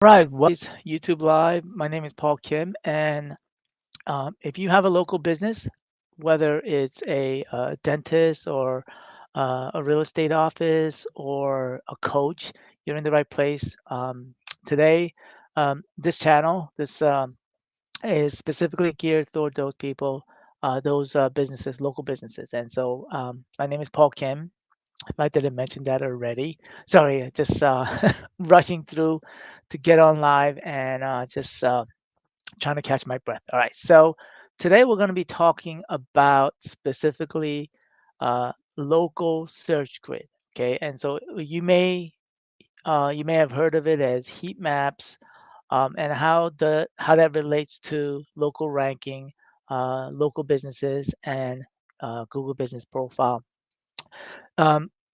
Right, what is YouTube Live? My name is Paul Kim, and if you have a local business, whether it's a dentist or a real estate office or a coach, you're in the right place. Today, this channel, this is specifically geared toward those people, those businesses, local businesses. And so, my name is Paul Kim. If I didn't mention that already, sorry, just rushing through to get on live and just trying to catch my breath. All right, so today we're going to be talking about specifically local search grid. Okay, and so you may have heard of it as heat maps, and how that relates to local ranking, local businesses, and Google Business Profile.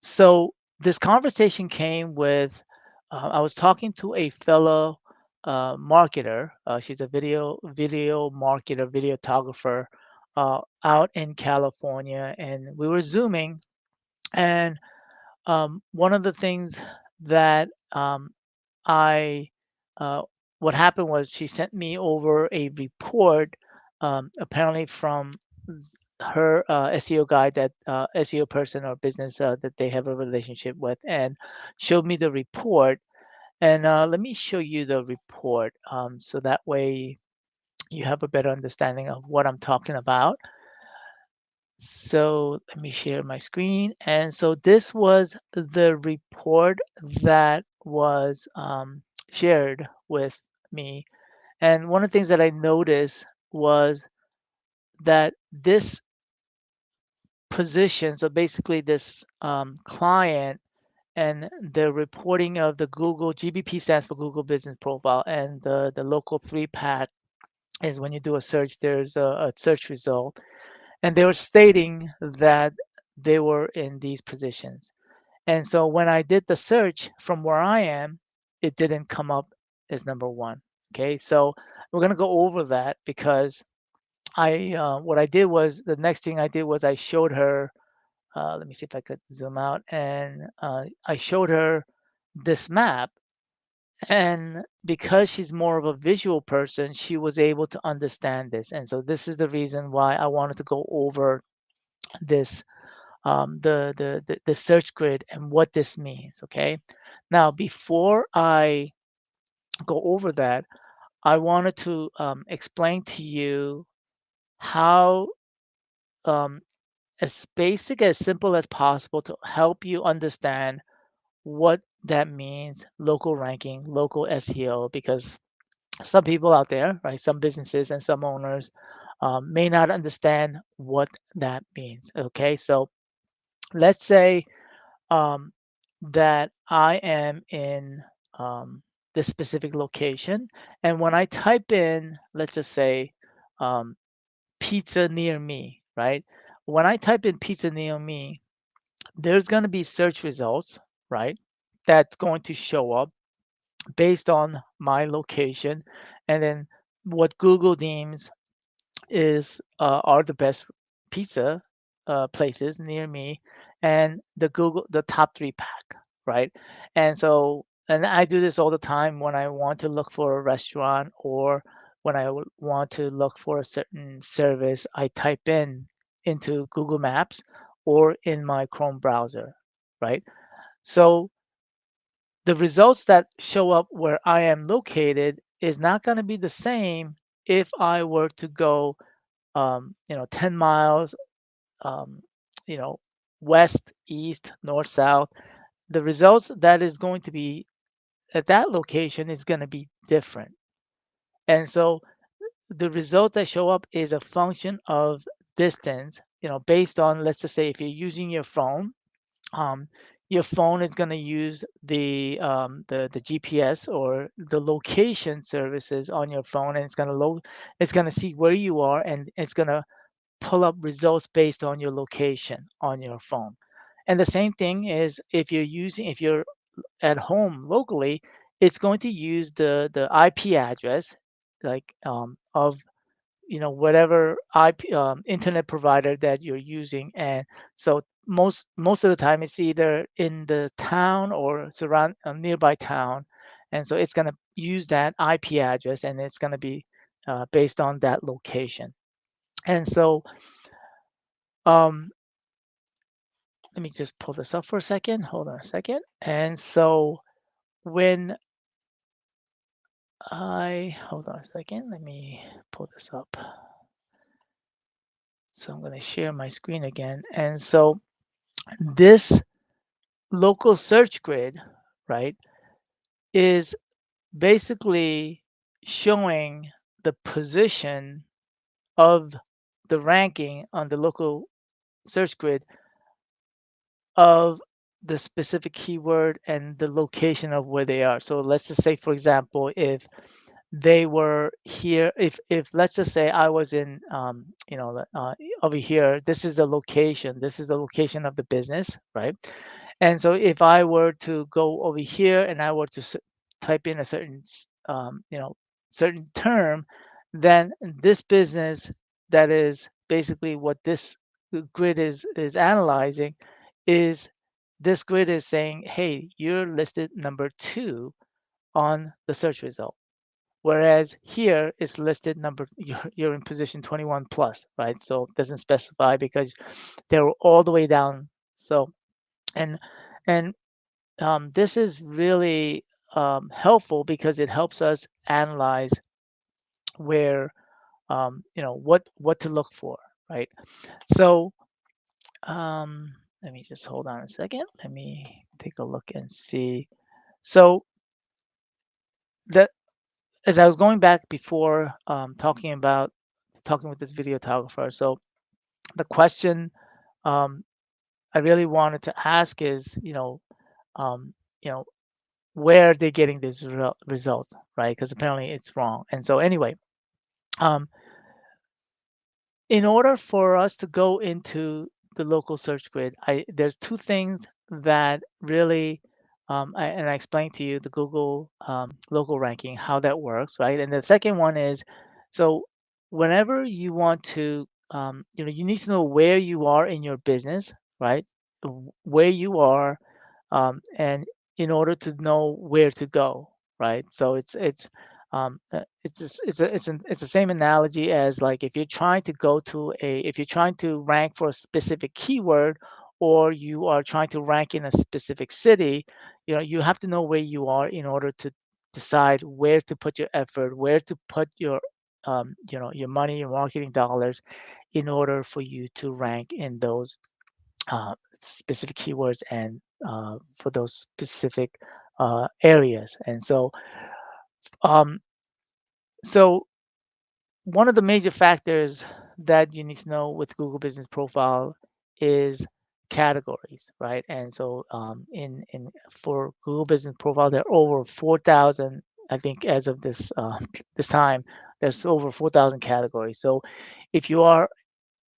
So this conversation came with I was talking to a fellow marketer. She's a video marketer, videographer out in California, and we were zooming. And one of the things that I what happened was she sent me over a report, apparently from her SEO guy, that SEO person or business that they have a relationship with, and showed me the report. And let me show you the report, so that way you have a better understanding of what I'm talking about. So let me share my screen. And so this was the report that was shared with me. And one of the things that I noticed was that this position, so basically this client and the reporting of the Google GBP stands for Google Business Profile, and the local three pack is when you do a search, there's a search result, and they were stating that they were in these positions. And so when I did the search from where I am, it didn't come up as number one. Okay, so we're gonna go over that because I what I did was the next thing I did was I showed her. Let me see if I could zoom out, and I showed her this map. And because she's more of a visual person, she was able to understand this. And so this is the reason why I wanted to go over this, the search grid and what this means. Okay. Now, before I go over that, I wanted to explain to you how, um, as basic, as simple as possible, to help you understand what that means, local ranking, local SEO, because some people out there, right, some businesses and some owners may not understand what that means. Okay, so let's say um, that I am in this specific location, and when I type in, let's just say, um, pizza near me, right? When I type in pizza near me, there's going to be search results, right? That's going to show up based on my location, and then what Google deems is are the best pizza places near me, and the top three pack, right? And so, and I do this all the time when I want to look for a restaurant, or when I want to look for a certain service. I type in into Google Maps or in my Chrome browser, right? So the results that show up where I am located is not going to be the same if I were to go, 10 miles, um, you know, west, east, north, south. The results that is going to be at that location is going to be different. And so the result that show up is a function of distance, based on, let's just say, if you're using um, your phone is going to use the GPS or the location services on your phone, and it's going to see where you are, and it's going to pull up results based on your location on your phone. And the same thing is if you're at home locally, it's going to use the IP address, like, of whatever IP internet provider that you're using. And so most of the time it's either in the town or surround nearby town, And so it's going to use that IP address, and it's going to be based on that location. And so um, let me just pull this up for a second. Hold on a second. And so when hold on a second, let me pull this up. So I'm going to share my screen again. And so this local search grid, right, is basically showing the position of the ranking on the local search grid of the specific keyword and the location of where they are. So let's just say, for example, if they were here, if let's just say I was in, over here, this is the location of the business, right? And so if I were to go over here and I were to type in a certain, certain term, then this business, that is basically what this grid is analyzing, is this grid is saying, hey, you're listed number 2 on the search result. Whereas here it's listed number, you're in position 21 plus, right? So it doesn't specify because they're all the way down. So, and and this is really helpful because it helps us analyze where, what to look for, right? So let me just hold on a second. Let me take a look and see. So that, as I was going back before, talking with this videographer. So the question um, I really wanted to ask is, um, you know, where are they getting these results, right? Because apparently it's wrong. And so anyway, um, in order for us to go into the local search grid, there's two things that really, and I explained to you the Google local ranking, how that works, right? And the second one is, so whenever you want to, you need to know where you are in your business, right? Where you are, and in order to know where to go, right? So it's just, it's the same analogy as, like, if you're trying to if you're trying to rank for a specific keyword, or you are trying to rank in a specific city, you have to know where you are in order to decide where to put your effort, where to put your your money, your marketing dollars, in order for you to rank in those specific keywords, and for those specific areas. And um, so one of the major factors that you need to know with Google Business Profile is categories, right? And so in for Google Business Profile, there are over 4,000. I think as of this this time, there's over 4,000 categories. So if you are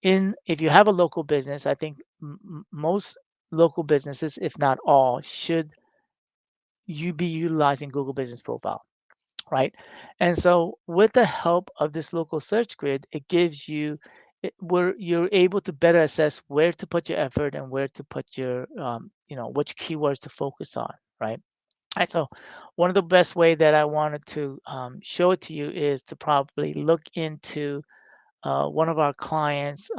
if you have a local business, I think most local businesses, if not all, should you be utilizing Google Business Profile, right? And so with the help of this local search grid, it gives you where you're able to better assess where to put your effort and where to put your which keywords to focus on, right? And so one of the best way that I wanted to show it to you is to probably look into one of our clients'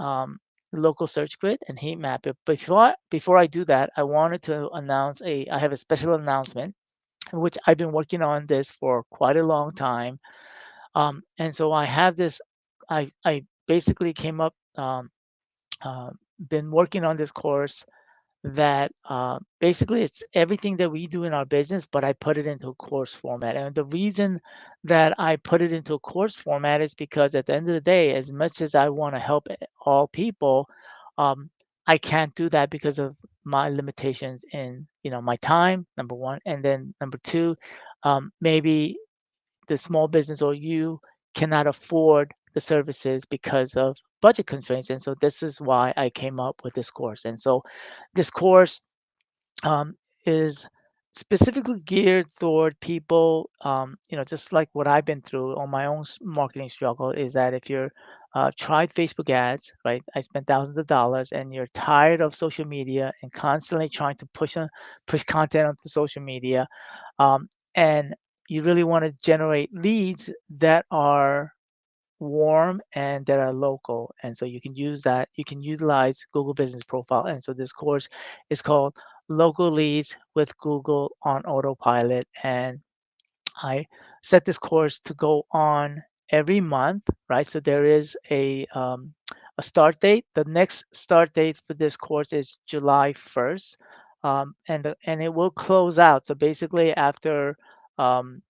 local search grid and heat map it. But before I do that, I wanted to announce I have a special announcement, which I've been working on this for quite a long time. And so I have this. I basically came up, uh, been working on this course that basically it's everything that we do in our business, but I put it into a course format. And the reason that I put it into a course format is because at the end of the day, as much as I want to help all people, um, I can't do that because of my limitations in my time, number one, and then number two, maybe the small business or you cannot afford the services because of budget constraints. And so this is why I came up with this course. And so this course um, is specifically geared toward people, just like what I've been through on my own marketing struggle, is that if you're tried Facebook ads, right? I spent thousands of dollars, and you're tired of social media and constantly trying to push content onto social media, and you really want to generate leads that are warm and that are local. And so you can use that. You can utilize Google Business Profile. And so this course is called Local Leads with Google on Autopilot. And I set this course to go on every month, right? So there is a start date. The next start date for this course is July 1st, and it will close out. So basically, after um,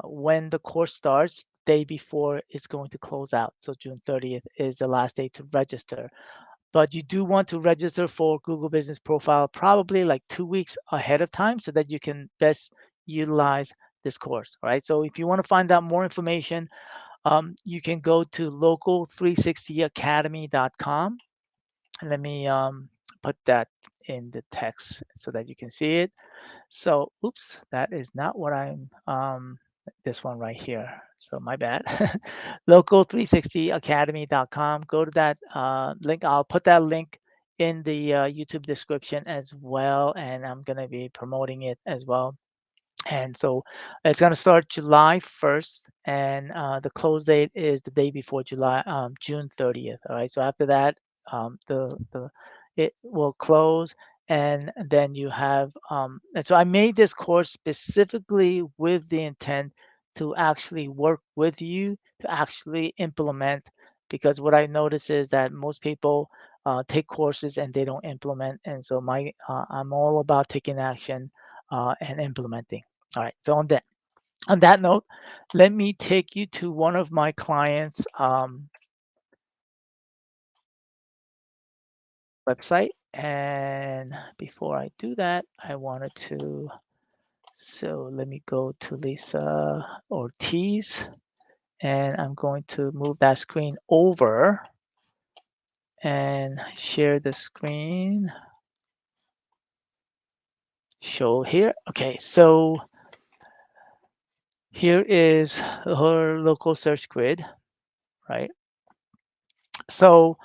when the course starts, day before it's going to close out. So June 30th is the last day to register. But you do want to register for Google Business Profile probably like 2 weeks ahead of time so that you can best utilize this course. All right. So if you want to find out more information, you can go to local360academy.com. And let me put that in the text so that you can see it. So, oops, that is not what this one right here. So my bad. Local360academy.com. Go to that link. I'll put that link in the YouTube description as well. And I'm going to be promoting it as well. And so it's going to start July 1st, and the close date is the day before June 30th. All right. So after that, the it will close, and then you have. And so I made this course specifically with the intent to actually work with you to actually implement, because what I notice is that most people take courses and they don't implement, and so I'm all about taking action and implementing. All right. So on that note, let me take you to one of my clients' website. And before I do that, I wanted to. So let me go to Lisa Ortiz, and I'm going to move that screen over and share the screen. Show here. Okay. So here is her local search grid, right? So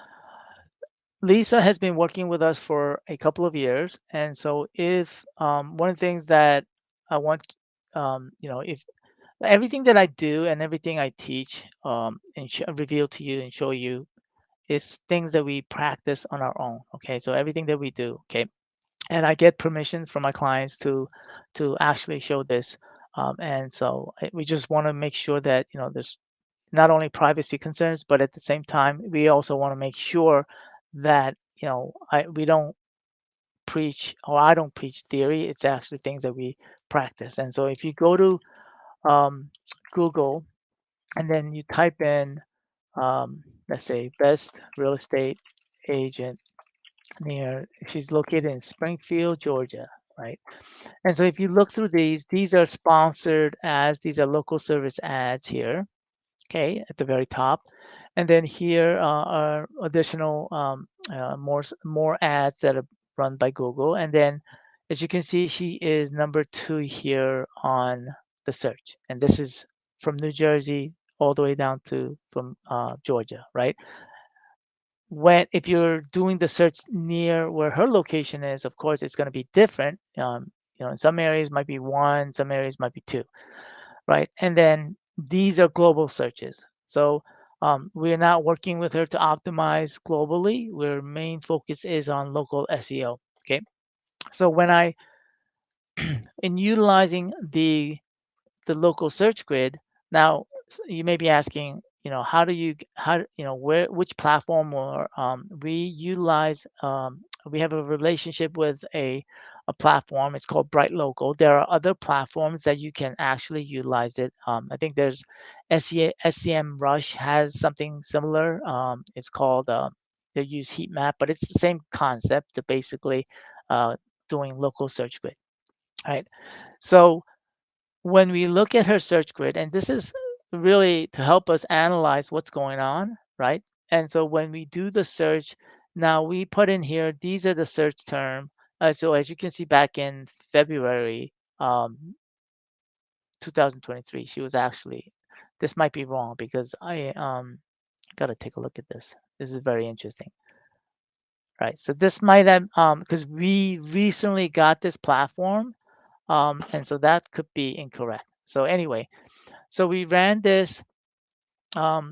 Lisa has been working with us for a couple of years, and so if one of the things that I want, if everything that I do and everything I teach and reveal to you and show you is things that we practice on our own. Okay, so everything that we do, okay, and I get permission from my clients to actually show this, and so we just want to make sure that there's not only privacy concerns, but at the same time, we also want to make sure that we don't preach, or I don't preach theory. It's actually things that we practice. And so if you go to um, Google and then you type in, let's say, best real estate agent near, she's located in Springfield, Georgia, right? And so if you look through these are sponsored ads. These are local service ads here, okay, at the very top. And then here are additional more ads that are run by Google. And then as you can see, she is number 2 here on the search. And this is from New Jersey all the way down to from Georgia, right? If you're doing the search near where her location is, of course, it's going to be different. In some areas might be 1, some areas might be 2, right? And then these are global searches. So we're not working with her to optimize globally. Our main focus is on local SEO. Okay. So in utilizing the local search grid, now you may be asking, how do you how where which platform, or we utilize we have a relationship with a platform. It's called Bright Local. There are other platforms that you can actually utilize it. I think there's SCM Rush has something similar. It's called they use heat map, but it's the same concept to basically uh, doing local search grid. All right. So when we look at her search grid, and this is really to help us analyze what's going on, right? And so when we do the search, now we put in here, these are the search term. So as you can see, back in February 2023, she was actually, this might be wrong because I got to take a look at this. This is very interesting. Right. So this might have, because we recently got this platform, and so that could be incorrect. So anyway, so we ran this.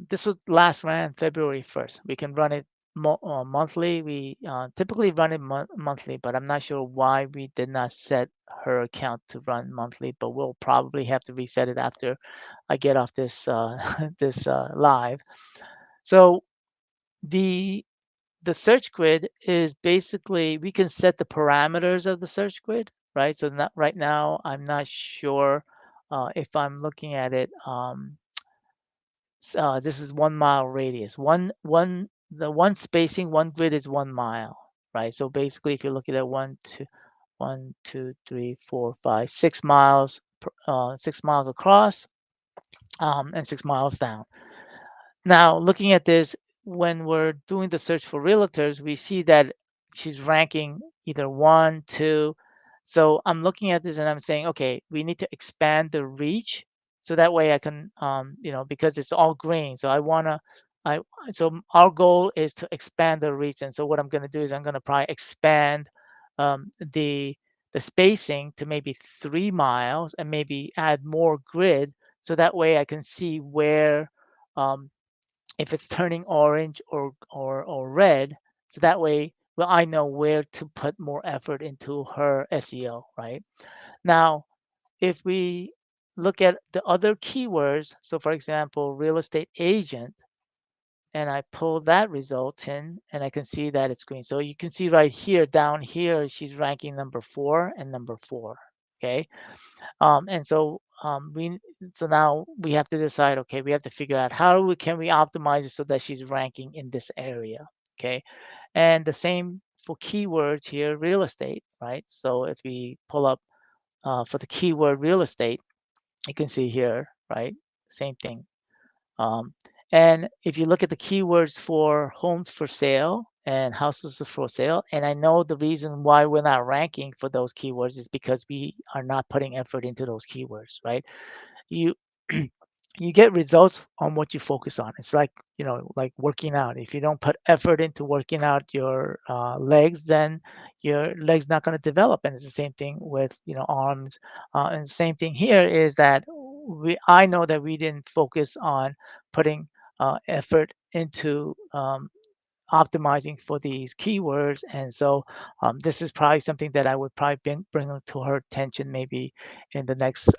This was last ran February 1st. We can run it monthly. We typically run it monthly, but I'm not sure why we did not set her account to run monthly. But we'll probably have to reset it after I get off this this live. So the the search grid is basically we can set the parameters of the search grid, right? So not right now, I'm not sure if I'm looking at it. This is 1 mile radius. The one spacing, one grid is 1 mile, right? So basically, if you look at it, 6 miles, 6 miles across, and 6 miles down. Now, looking at this, when we're doing the search for realtors, we see that she's ranking either one, two. So I'm looking at this and I'm saying, okay, we need to expand the reach. So that way I can, because it's all green. So I, so our goal is to expand the reach. And so what I'm going to do is I'm going to probably expand um, the the spacing to maybe 3 miles and maybe add more grid. So that way I can see where, um, if it's turning orange or red, so that way, well, I know where to put more effort into her SEO, right? Now, if we look at the other keywords, so for example, real estate agent, and I pull that result in and I can see that it's green. So you can see right here, down here, she's ranking number 4 and number 4. Okay. And so so now we have to decide, okay, we have to figure out can we optimize it so that she's ranking in this area. Okay. And the same for keywords here, real estate, right? So if we pull up for the keyword real estate, you can see here, right? Same thing. Um, and if you look at the keywords for homes for sale and houses for sale, and I know the reason why we're not ranking for those keywords is because we are not putting effort into those keywords, right? You you get results on what you focus on. It's like, like working out. If you don't put effort into working out your legs, then your legs not going to develop. And it's the same thing with, arms. And the same thing here is that I know that we didn't focus on putting effort into optimizing for these keywords. And so this is probably something that I would probably bring to her attention maybe in the next,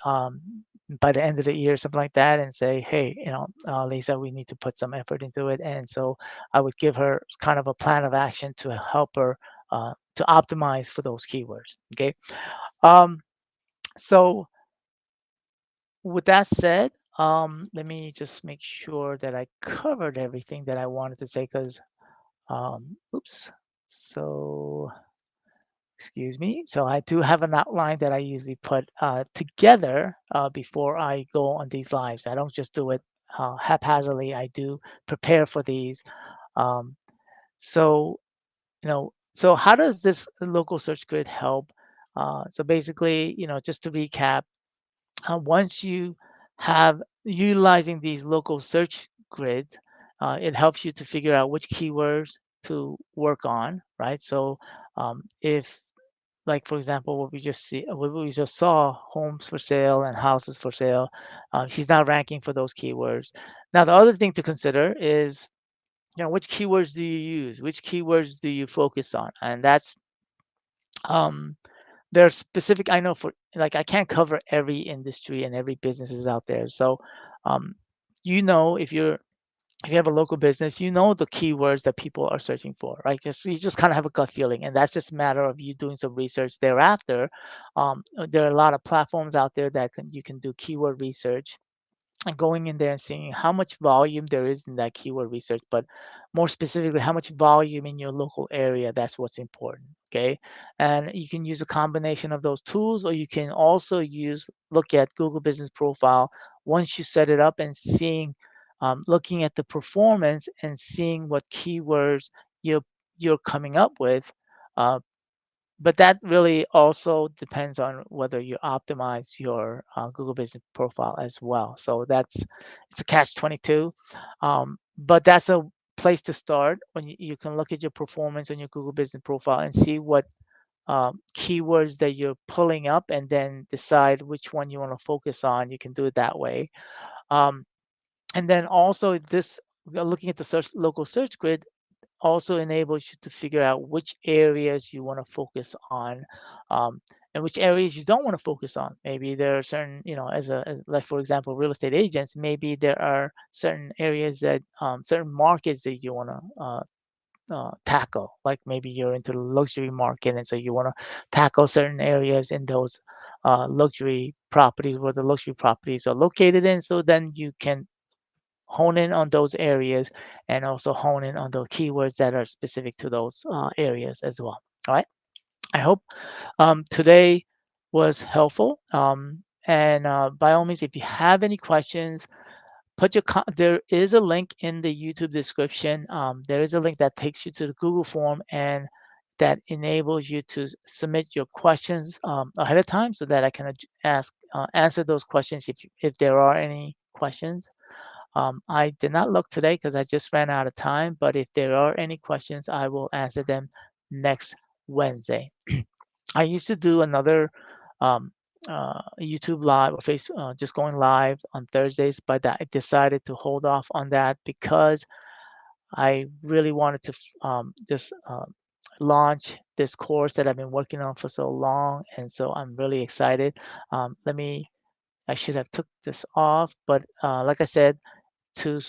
by the end of the year, something like that, and say, hey, Lisa, we need to put some effort into it. And so I would give her kind of a plan of action to help her to optimize for those keywords. Okay. Um, so with that said, let me just make sure that I covered everything that I wanted to say because oops. So, excuse me. So I do have an outline that I usually put together before I go on these lives. I don't just do it haphazardly. I do prepare for these. Um, so, so how does this local search grid help? So basically, just to recap, once you have utilizing these local search grids, it helps you to figure out which keywords to work on, right? So if, like for example, what we just saw, homes for sale and houses for sale, she's not ranking for those keywords. Now, the other thing to consider is, which keywords do you use? Which keywords do you focus on? And that's um, there are specific, I know, for like I can't cover every industry and every business is out there. So um if you have a local business, the keywords that people are searching for, right? Just you just kind of have a gut feeling, and that's just a matter of you doing some research thereafter. There are a lot of platforms out there that you can do keyword research and going in there and seeing how much volume there is in that keyword research, but more specifically, how much volume in your local area. That's what's important. Okay. And you can use a combination of those tools, or you can also look at Google Business Profile once you set it up and looking at the performance and seeing what keywords you're coming up with. Uh, but that really also depends on whether you optimize your Google Business Profile as well. So it's a catch 22, but that's a place to start when you can look at your performance on your Google Business Profile and see what keywords that you're pulling up, and then decide which one you want to focus on. You can do it that way. Um, and then also this, looking at the local search grid also enables you to figure out which areas you want to focus on, um, and which areas you don't want to focus on. Maybe there are certain, like for example, real estate agents, maybe there are certain areas that, certain markets that you want to tackle. Like maybe you're into the luxury market, and so you want to tackle certain areas in those luxury properties where the luxury properties are located in. So then you can hone in on those areas and also hone in on the keywords that are specific to those areas as well. All right. I hope today was helpful. And by all means, if you have any questions, there is a link in the YouTube description. There is a link that takes you to the Google form, and that enables you to submit your questions ahead of time, so that I can answer those questions if there are any questions. I did not look today because I just ran out of time, but if there are any questions, I will answer them next Wednesday. I used to do another um, YouTube live or just going live on Thursdays, but I decided to hold off on that because I really wanted to just launch this course that I've been working on for so long, and so I'm really excited. I should have took this off, but like I said, to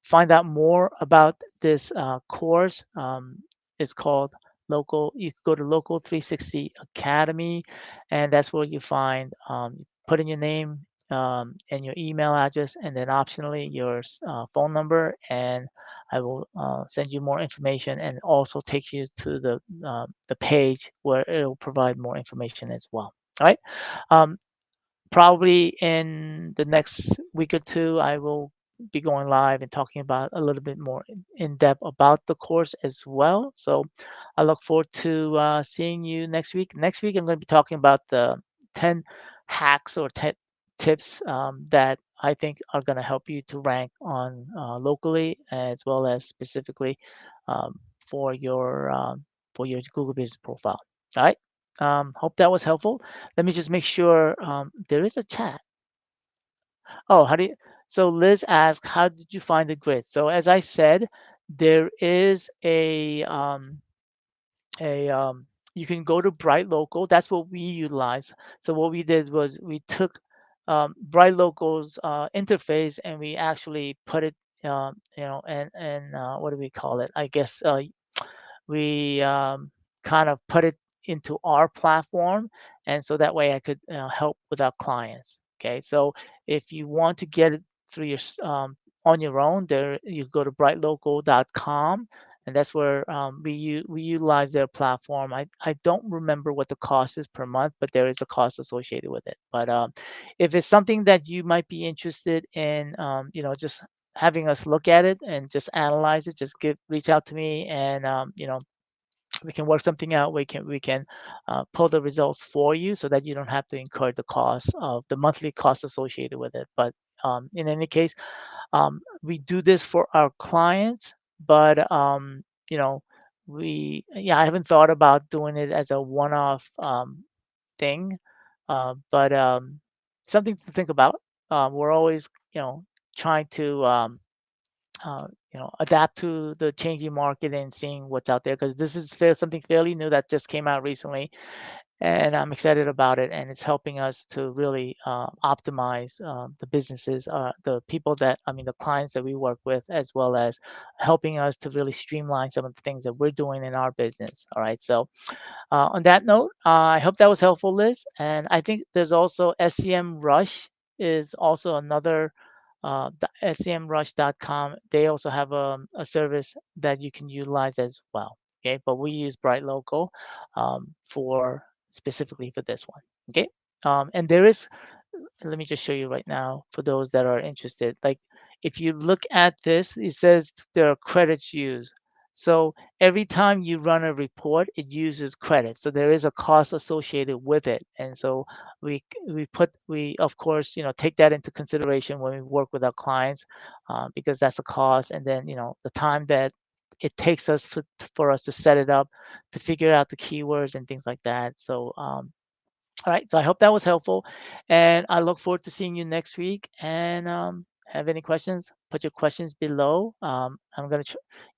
find out more about this course. It's called Local. You can go to Local 360 Academy, and that's where you find, put in your name and your email address, and then optionally your phone number, and I will send you more information, and also take you to the page where it will provide more information as well. All right. Um, Probably in the next week or two, I will be going live and talking about a little bit more in depth about the course as well. So I look forward to seeing you next week. Next week, I'm going to be talking about the 10 hacks or 10 tips that I think are going to help you to rank on locally, as well as specifically um, for your for your Google Business Profile. All right. Hope that was helpful. Let me just make sure there is a chat. Oh, how do you? So Liz asked, how did you find the grid? So as I said, there is a you can go to Bright Local. That's what we utilize. So what we did was we took Bright Local's interface, and we actually put it, and what do we call it? I guess we kind of put it into our platform, and so that way I could help with our clients. Okay, so if you want to get it through on your own, there you go to brightlocal.com, and that's where we utilize their platform. I don't remember what the cost is per month, but there is a cost associated with it. But if it's something that you might be interested in, just having us look at it and just analyze it, just reach out to me, and we can work something out. We can pull the results for you, so that you don't have to incur the cost of the monthly cost associated with it. But in any case, we do this for our clients, but you know, I haven't thought about doing it as a one-off thing, but something to think about. We're always, trying to adapt to the changing market and seeing what's out there, because this is something fairly new that just came out recently, and I'm excited about it. And it's helping us to really optimize the businesses, the clients that we work with, as well as helping us to really streamline some of the things that we're doing in our business. All right. So on that note, I hope that was helpful, Liz. And I think there's also SEM Rush is also another, the semrush.com. They also have a service that you can utilize as well. Okay, but we use Bright Local for specifically for this one. Okay, and there is, let me just show you right now for those that are interested. Like if you look at this, it says there are credits used. So every time you run a report, it uses credits. So there is a cost associated with it. And so we of course, take that into consideration when we work with our clients, because that's a cost. And then, the time that it takes us for us to set it up, to figure out the keywords and things like that. So all right, so I hope that was helpful, and I look forward to seeing you next week. And have any questions? Put your questions below. I'm gonna,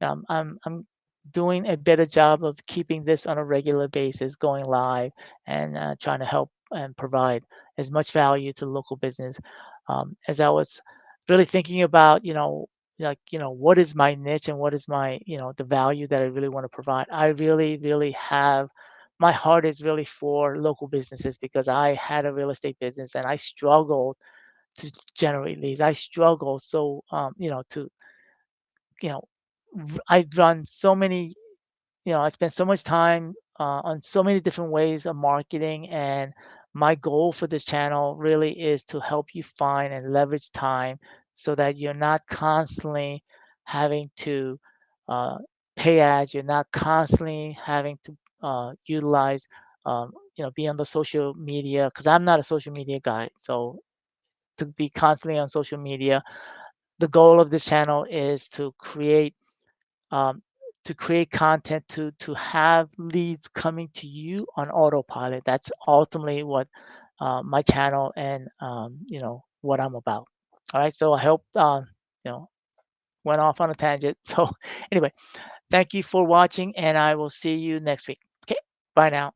I'm doing a better job of keeping this on a regular basis, going live, and trying to help and provide as much value to local business. As I was really thinking about, like what is my niche and what is my the value that I really want to provide. I really, really have my heart is really for local businesses because I had a real estate business and I struggled to generate leads. I struggled so to you know I've run so many I spent so much time on so many different ways of marketing, and my goal for this channel really is to help you find and leverage time so that you're not constantly having to uh, pay ads. You're not constantly having to utilize, be on the social media because I'm not a social media guy. So to be constantly on social media, the goal of this channel is um, to create content to have leads coming to you on autopilot. That's ultimately what my channel and what I'm about. All right, so I hope you know went off on a tangent. So anyway, thank you for watching, and I will see you next week. Okay, bye now.